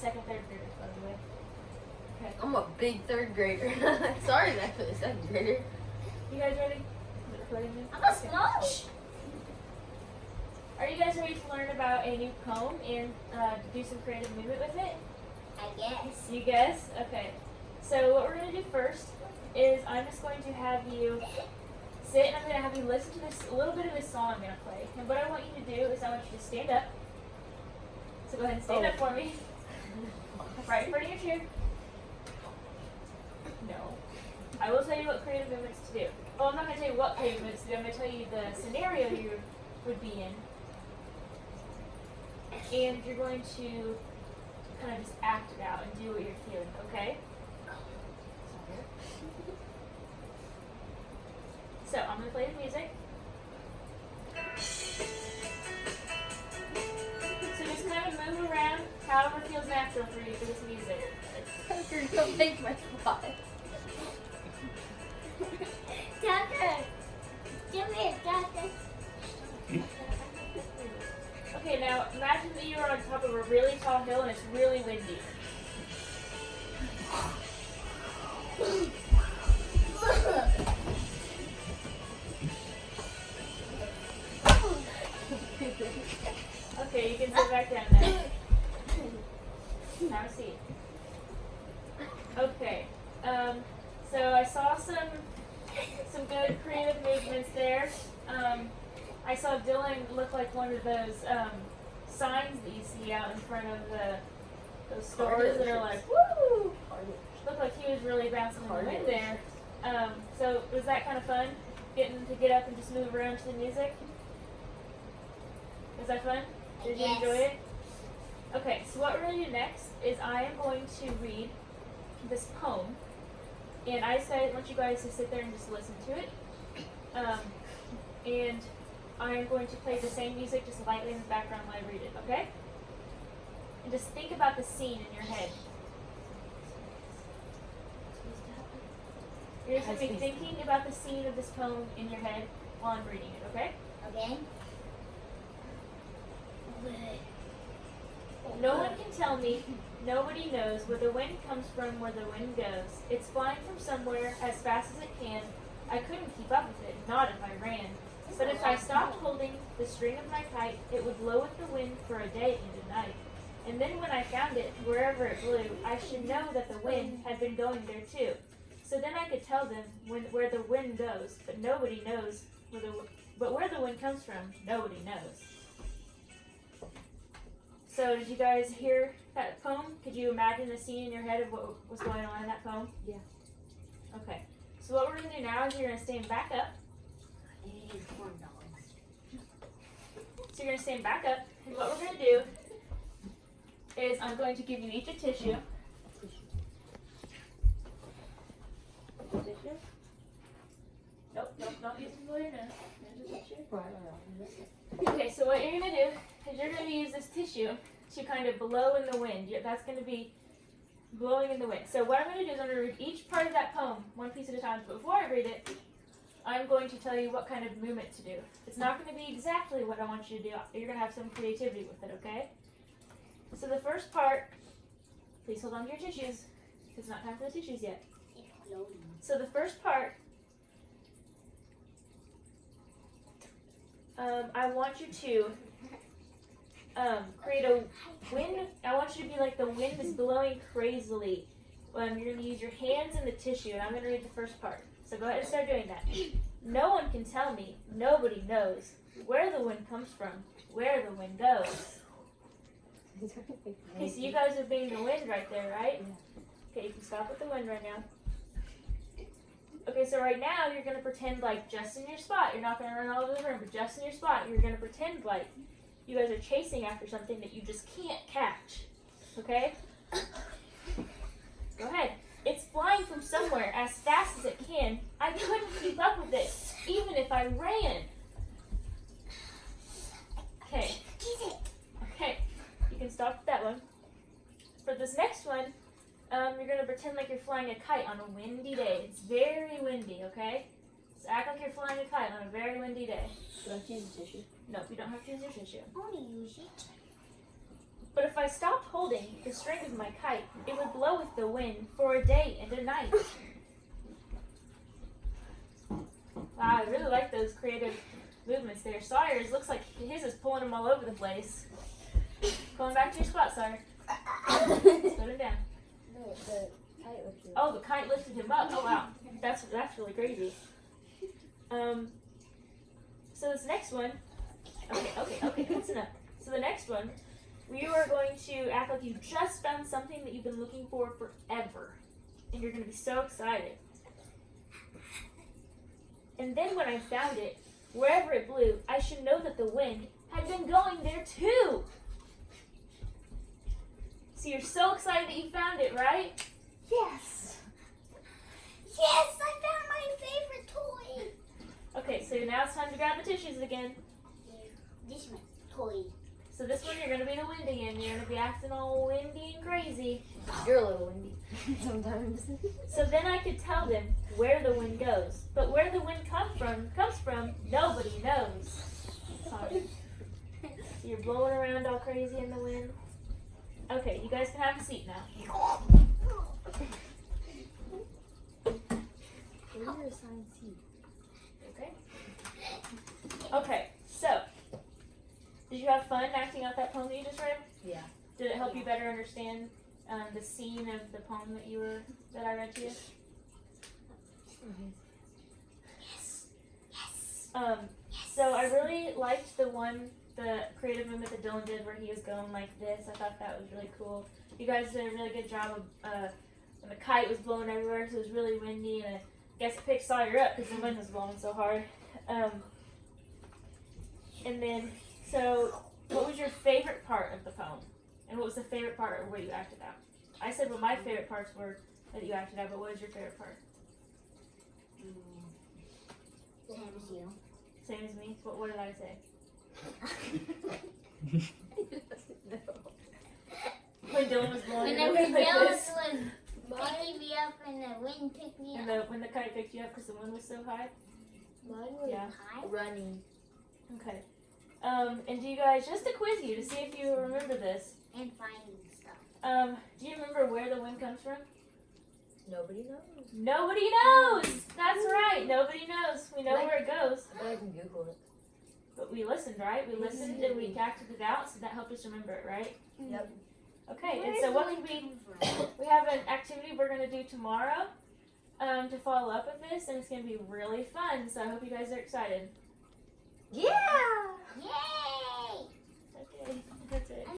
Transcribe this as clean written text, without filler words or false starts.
second, third graders, by the way. Okay. I'm a big third grader. Sorry, that for the second grader. You guys ready? I'm a sponge. Are you guys ready to learn about a new poem and do some creative movement with it? I guess. You guess? Okay. So what we're going to do first is I'm just going to have you sit and I'm going to have you listen to this a little bit of this song I'm going to play. And what I want you to do is I want you to stand up. So go ahead and stand up for me. Right in front of your chair. No. I will tell you what creative movements to do. Well, I'm not going to tell you what creative movements to do. I'm going to tell you the scenario you would be in. And you're going to kind of just act it out and do what you're feeling, okay? So, I'm going to play the music. So just kind of move around however feels natural for you for this music. Tucker, don't take my spot. Tucker. Come here, Tucker. Okay, now imagine that you're on top of a really tall hill and it's really windy. Okay, you can sit back down there. Have a seat. Okay, so I saw some good creative movements there. I saw Dylan look like one of those signs that you see out in front of those stores that are like, woo! Looked like he was really bouncing in the wind there. So was that kind of fun? Getting to get up and just move around to the music? Was that fun? Did you enjoy it? Okay, so what we're going to do next is I am going to read this poem. And I want you guys to sit there and just listen to it. And I am going to play the same music just lightly in the background while I read it, okay? And just think about the scene in your head. You're just going to be thinking about the scene of this poem in your head while I'm reading it, okay? Okay. No one can tell me, nobody knows where the wind comes from, where the wind goes. It's flying from somewhere as fast as it can. I couldn't keep up with it, not if I ran. But if I stopped holding the string of my kite, it would blow with the wind for a day and a night. And then when I found it, wherever it blew, I should know that the wind had been going there too. So then I could tell them where the wind goes, but nobody knows where the wind comes from, nobody knows. So did you guys hear that poem? Could you imagine the scene in your head of what was going on in that poem? Yeah. Okay. So what we're going to do now is you're going to stand back up. So you're going to stand back up, and what we're going to do is I'm going to give you each a tissue. Tissue? Nope, not using the your nose. Okay, so what you're going to do is you're going to use this tissue to kind of blow in the wind. That's going to be blowing in the wind. So what I'm going to do is I'm going to read each part of that poem one piece at a time. But before I read it, I'm going to tell you what kind of movement to do. It's not going to be exactly what I want you to do. You're going to have some creativity with it, okay? So the first part, please hold on to your tissues. It's not time for the tissues yet. So the first part, I want you to create a wind. I want you to be like the wind is blowing crazily. You're going to use your hands and the tissue, and I'm going to read the first part. So go ahead and start doing that. No one can tell me, nobody knows, where the wind comes from, where the wind goes. Okay, so you guys are being the wind right there, right? Okay, you can stop with the wind right now. Okay, so right now you're going to pretend like just in your spot. You're not going to run all over the room, but just in your spot, you're going to pretend like you guys are chasing after something that you just can't catch. Okay? Go ahead. It's flying from somewhere as fast as it can. I couldn't keep up with it, even if I ran. Okay. Okay. You can stop with that one. For this next one, you're going to pretend like you're flying a kite on a windy day. It's very windy, okay? So act like you're flying a kite on a very windy day. Do I have to use a tissue? No, you don't have to use your tissue. I want to use it. But if I stopped holding the string of my kite, it would blow with the wind for a day and a night. Wow, I really like those creative movements there. Sawyer's looks like his is pulling him all over the place. Going back to your spot, Sawyer. Put him down. No, the kite lifted him. Oh, the kite lifted him up. Oh wow, that's really crazy. So this next one. Okay, that's enough. So the next one, we are going to act like you just found something that you've been looking for forever, and you're going to be so excited. And then when I found it, wherever it blew, I should know that the wind had been going there too. So you're so excited that you found it, right? Yes! Yes, I found my favorite toy! Okay, so now it's time to grab the tissues again. This is my toy. So this one, you're going to be the wind again. You're going to be acting all windy and crazy. You're a little windy sometimes. So then I could tell them where the wind goes. But where the wind comes from, nobody knows. Sorry. So you're blowing around all crazy in the wind. Okay, you guys can have a seat now. You're assigned seat. Okay? Okay, so, did you have fun acting out that poem that you just read? Yeah. Did it help you better understand the scene of the poem that I read to you? Yes! So I really liked the creative movement that Dylan did where he was going like this. I thought that was really cool. You guys did a really good job of, when the kite was blowing everywhere, so it was really windy, and I guess it picked Sawyer up because the wind was blowing so hard. And then, so what was your favorite part of the poem? And what was the favorite part of what you acted out? I said what my favorite parts were that you acted out, but what was your favorite part? Same as you. Same as me? What did I say? When Dylan was blowing Whenever it like Dylan this. was picking me up and the wind picked me And up. when the kite picked you up because the wind was so high? Mine was Yeah. Hi. running. Okay. And do you guys, just to quiz you to see if you remember this, And finding stuff. do you remember where the wind comes from? Nobody knows. Nobody knows! That's right, nobody knows. We know where it goes. I bet I can Google it. But we listened, right? We listened and we acted it out, so that helped us remember it, right? Yep. Okay, and so what could we have an activity we're going to do tomorrow to follow up with this, and it's going to be really fun, so I hope you guys are excited. Yeah! Yay! Okay, that's it.